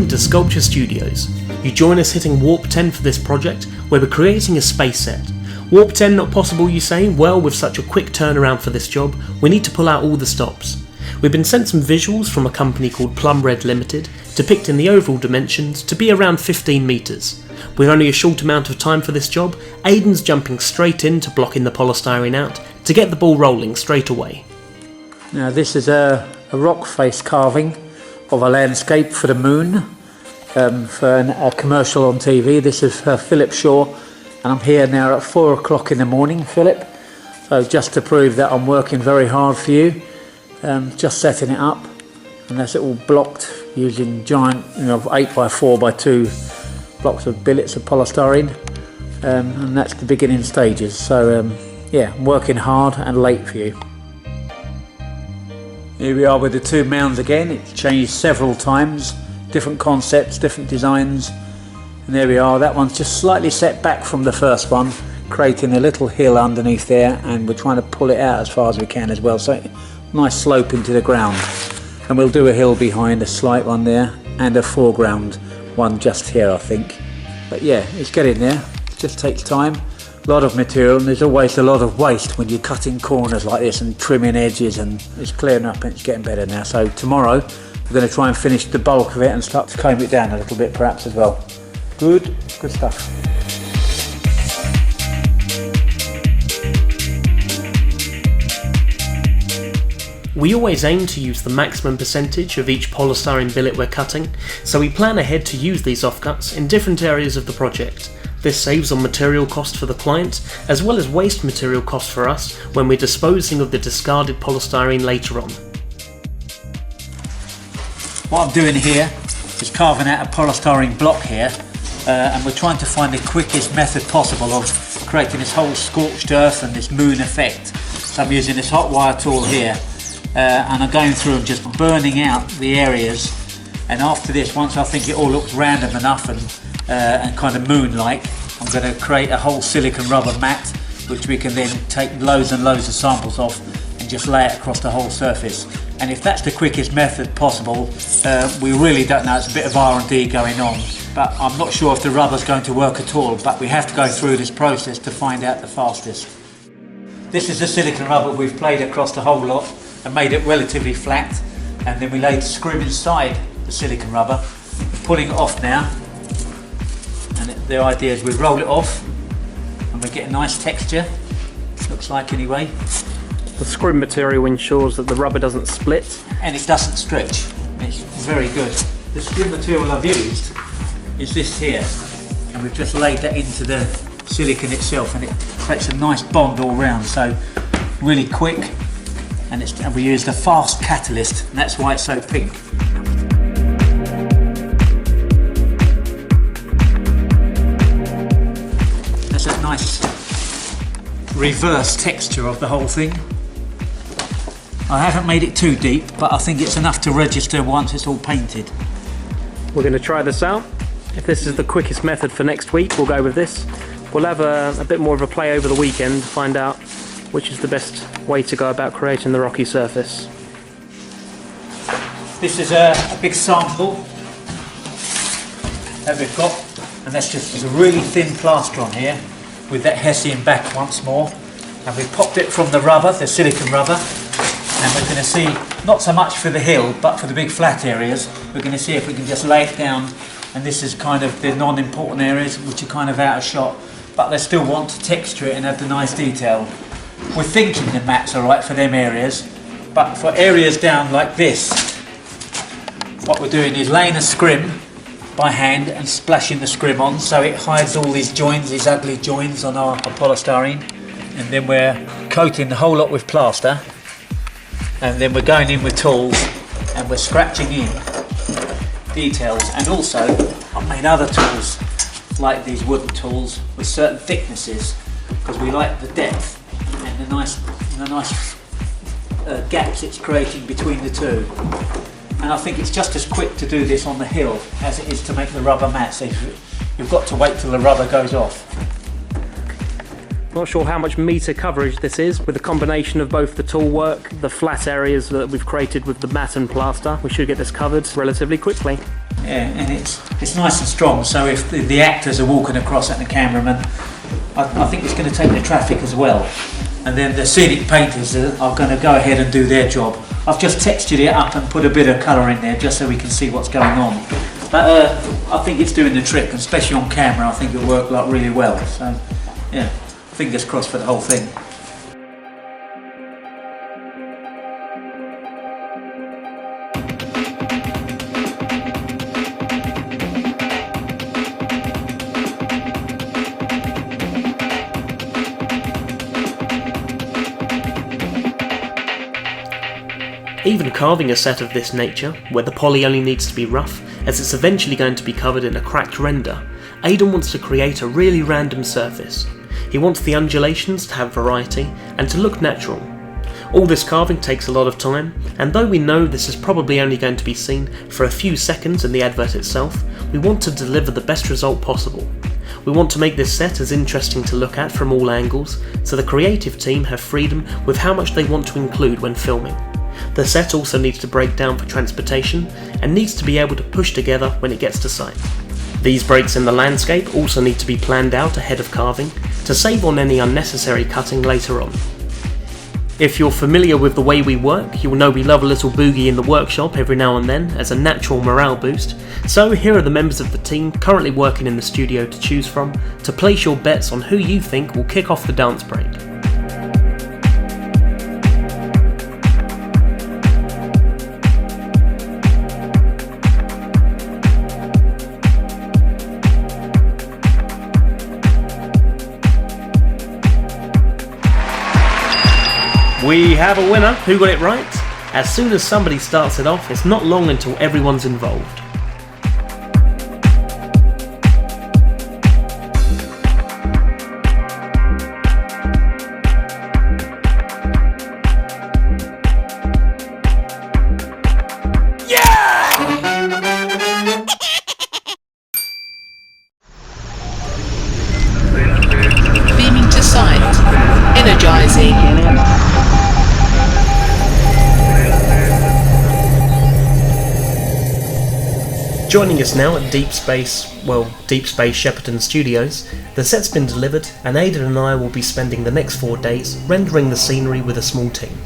welcome to Sculpture Studios. You join us hitting Warp 10 for this project, where we're creating a space set. Warp 10 not possible, you say? Well, with such a quick turnaround for this job, we need to pull out all the stops. We've been sent some visuals from a company called Plumred Limited, depicting the overall dimensions to be around 15 metres. With only a short amount of time for this job, Aden's jumping straight into blocking the polystyrene out to get the ball rolling straight away. Now this is a rock face carving of a landscape for the moon, for a commercial on TV. This is Philip Shaw, and I'm here now at 4 o'clock in the morning, Philip. So just to prove that I'm working very hard for you, just setting it up, and that's it all blocked using giant, 8x4x2 blocks of billets of polystyrene, and that's the beginning stages. So yeah, I'm working hard and late for you. Here we are with the two mounds again. It's changed several times, different concepts, different designs, and there we are. That one's just slightly set back from the first one, creating a little hill underneath there, and we're trying to pull it out as far as we can as well, so nice slope into the ground. And we'll do a hill behind, a slight one there, and a foreground one just here, I think. But yeah, it's getting there. It just takes time. A lot of material, and there's always a lot of waste when you're cutting corners like this and trimming edges, and it's clearing up and it's getting better now. So tomorrow we're going to try and finish the bulk of it and start to comb it down a little bit perhaps as well. Good stuff. We always aim to use the maximum percentage of each polystyrene billet we're cutting, so we plan ahead to use these offcuts in different areas of the project. This saves on material cost for the client, as well as waste material cost for us when we're disposing of the discarded polystyrene later on. What I'm doing here is carving out a polystyrene block here, and we're trying to find the quickest method possible of creating this whole scorched earth and this moon effect. So I'm using this hot wire tool here, and I'm going through and just burning out the areas, and after this, once I think it all looks random enough and kind of moon-like, I'm going to create a whole silicone rubber mat, which we can then take loads and loads of samples of and just lay it across the whole surface. And if that's the quickest method possible, we really don't know. It's a bit of R&D going on, but I'm not sure if the rubber's going to work at all, but we have to go through this process to find out the fastest. This is the silicone rubber we've played across the whole lot and made it relatively flat, and then we laid the screw inside the silicone rubber. We're pulling it off now, and the idea is we roll it off and we get a nice texture, looks like anyway. The scrim material ensures that the rubber doesn't split. And it doesn't stretch. It's very good. The scrim material I've used is this here, and we've just laid that into the silicone itself, and it creates a nice bond all round, so really quick, and we used a fast catalyst, and that's why it's so pink. That's a nice reverse texture of the whole thing. I haven't made it too deep, but I think it's enough to register once it's all painted. We're going to try this out. If this is the quickest method for next week, we'll go with this. We'll have a bit more of a play over the weekend to find out which is the best way to go about creating the rocky surface. This is a big sample that we've got, and that's just there's a really thin plaster on here with that Hessian back once more, and we've popped it from the rubber, the silicone rubber, and we're going to see, not so much for the hill but for the big flat areas, we're going to see if we can just lay it down, and this is kind of the non-important areas which are kind of out of shot, but they still want to texture it and have the nice detail. We're thinking the mat's alright for them areas, but for areas down like this, what we're doing is laying a scrim by hand and splashing the scrim on so it hides all these joins, these ugly joins on our polystyrene, and then we're coating the whole lot with plaster, and then we're going in with tools and we're scratching in details. And also I've made other tools like these wooden tools with certain thicknesses because we like the depth and the nice gaps it's creating between the two. And I think it's just as quick to do this on the hill as it is to make the rubber mat, so you've got to wait till the rubber goes off. Not sure how much metre coverage this is, with a combination of both the tool work, the flat areas that we've created with the mat and plaster. We should get this covered relatively quickly. Yeah, and it's nice and strong, so if the actors are walking across and the cameraman, I think it's going to take the traffic as well. And then the scenic painters are going to go ahead and do their job. I've just textured it up and put a bit of colour in there just so we can see what's going on. But I think it's doing the trick, and especially on camera I think it'll work like really well. So yeah, fingers crossed for the whole thing. Even carving a set of this nature, where the poly only needs to be rough, as it's eventually going to be covered in a cracked render, Aden wants to create a really random surface. He wants the undulations to have variety and to look natural. All this carving takes a lot of time, and though we know this is probably only going to be seen for a few seconds in the advert itself, we want to deliver the best result possible. We want to make this set as interesting to look at from all angles, so the creative team have freedom with how much they want to include when filming. The set also needs to break down for transportation and needs to be able to push together when it gets to site. These breaks in the landscape also need to be planned out ahead of carving to save on any unnecessary cutting later on. If you're familiar with the way we work, you'll know we love a little boogie in the workshop every now and then as a natural morale boost, so here are the members of the team currently working in the studio to choose from to place your bets on who you think will kick off the dance break. We have a winner. Who got it right? As soon as somebody starts it off, it's not long until everyone's involved. Beaming to site. Energizing. Joining us now at Deep Space Shepperton Studios, the set's been delivered and Aden and I will be spending the next 4 days rendering the scenery with a small team.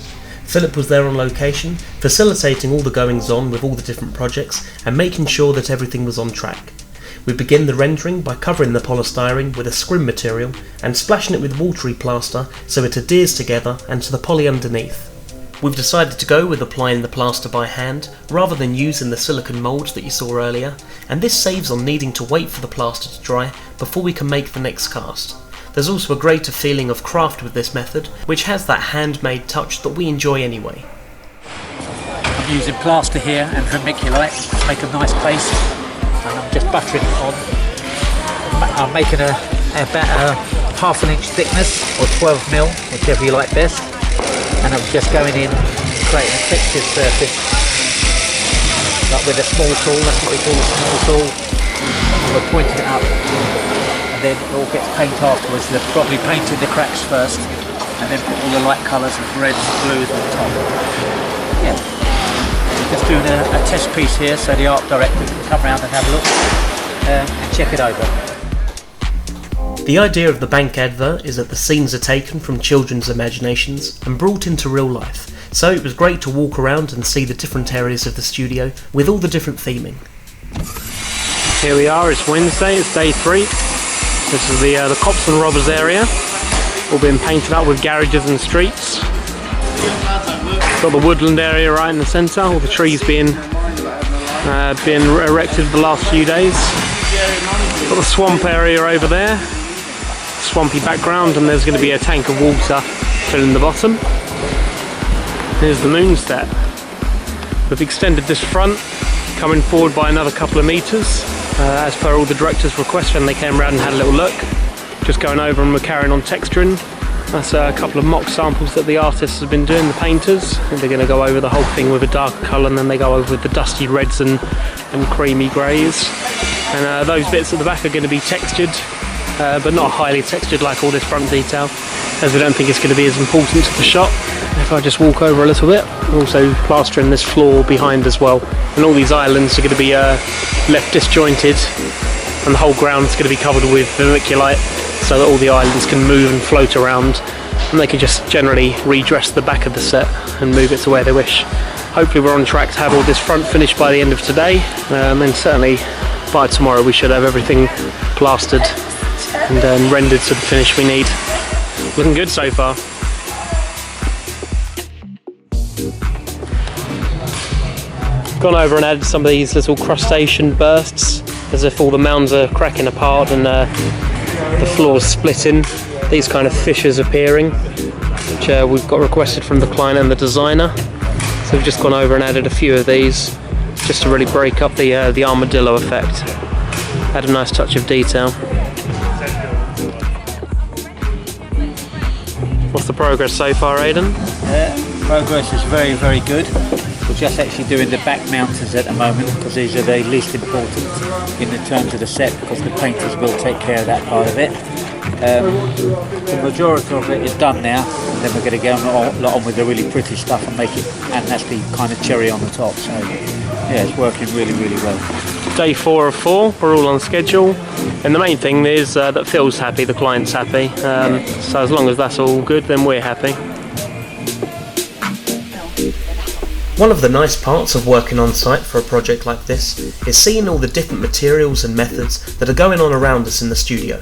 Philip was there on location, facilitating all the goings on with all the different projects and making sure that everything was on track. We begin the rendering by covering the polystyrene with a scrim material and splashing it with watery plaster so it adheres together and to the poly underneath. We've decided to go with applying the plaster by hand rather than using the silicone moulds that you saw earlier, and this saves on needing to wait for the plaster to dry before we can make the next cast. There's also a greater feeling of craft with this method, which has that handmade touch that we enjoy anyway. I'm using plaster here and vermiculite to make a nice base, and I'm just buttering it on. I'm making about a ½ inch thickness or 12mm, whichever you like best. And I'm just going in, creating a textured surface, like with a small tool, that's what we call a small tool. And we're pointing it up, and then it all gets paint afterwards. They're probably painting the cracks first, and then put all the light colours of reds and blues on the top. Yeah, just doing a test piece here so the art director can come around and have a look and check it over. The idea of the bank advert is that the scenes are taken from children's imaginations and brought into real life, so it was great to walk around and see the different areas of the studio with all the different theming. Here we are, it's Wednesday, it's day 3. This is the cops and robbers area, all been painted up with garages and streets. Got the woodland area right in the centre, all the trees being erected the last few days. Got the swamp area over there. Swampy background, and there's going to be a tank of water filling the bottom. Here's the moon set. We've extended this front, coming forward by another couple of metres, as per all the director's request when they came around and had a little look. Just going over and we're carrying on texturing. That's a couple of mock samples that the artists have been doing, the painters. And they're going to go over the whole thing with a darker colour, and then they go over with the dusty reds and creamy greys. And those bits at the back are going to be textured. but not highly textured like all this front detail, as we don't think it's going to be as important to the shot. If I just walk over a little bit, we're also plastering this floor behind as well, and all these islands are going to be left disjointed, and the whole ground is going to be covered with vermiculite so that all the islands can move and float around, and they can just generally redress the back of the set and move it to where they wish. Hopefully we're on track to have all this front finished by the end of today, and certainly by tomorrow we should have everything plastered and rendered to the finish we need. Looking good so far. Gone over and added some of these little crustacean bursts, as if all the mounds are cracking apart and the floor's splitting. These kind of fissures appearing, which we've got requested from the client and the designer. So we've just gone over and added a few of these, just to really break up the armadillo effect. Add a nice touch of detail. What's the progress so far, Aden? Progress is very, very good. We're just actually doing the back mounters at the moment, because these are the least important in the terms of the set, because the painters will take care of that part of it. The majority of it is done now, and then we're going to go on with the really pretty stuff and make it, and that's the kind of cherry on the top. So yeah, it's working really, really well. Day 4 of 4, we're all on schedule, and the main thing is that Phil's happy, the client's happy, so as long as that's all good, then we're happy. One of the nice parts of working on site for a project like this is seeing all the different materials and methods that are going on around us in the studio.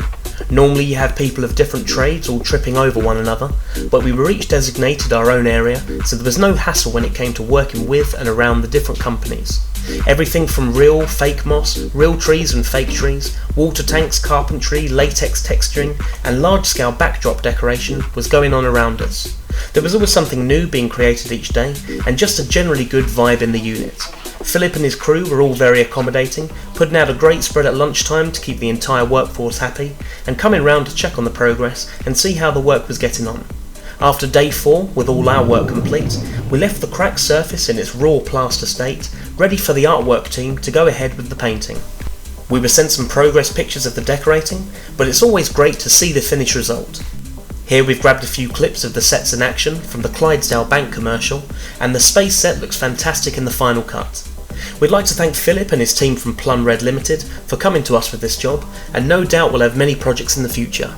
Normally you have people of different trades all tripping over one another, but we were each designated our own area, so there was no hassle when it came to working with and around the different companies. Everything from real, fake moss, real trees and fake trees, water tanks, carpentry, latex texturing and large-scale backdrop decoration was going on around us. There was always something new being created each day, and just a generally good vibe in the unit. Philip and his crew were all very accommodating, putting out a great spread at lunchtime to keep the entire workforce happy, and coming round to check on the progress and see how the work was getting on. After day 4, with all our work complete, we left the cracked surface in its raw plaster state, ready for the artwork team to go ahead with the painting. We were sent some progress pictures of the decorating, but it's always great to see the finished result. Here we've grabbed a few clips of the sets in action from the Clydesdale Bank commercial, and the space set looks fantastic in the final cut. We'd like to thank Philip and his team from Plumred Limited for coming to us with this job, and no doubt we'll have many projects in the future.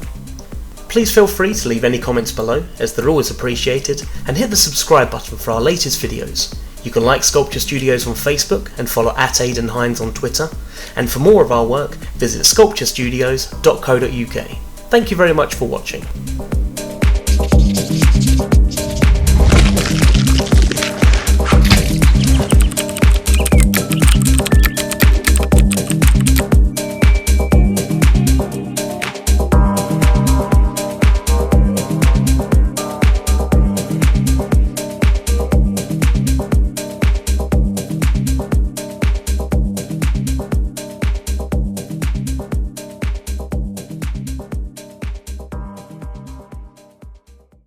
Please feel free to leave any comments below, as they're always appreciated, and hit the subscribe button for our latest videos. You can like Sculpture Studios on Facebook and follow @Aden Hynes on Twitter, and for more of our work, visit sculpturestudios.co.uk. Thank you very much for watching.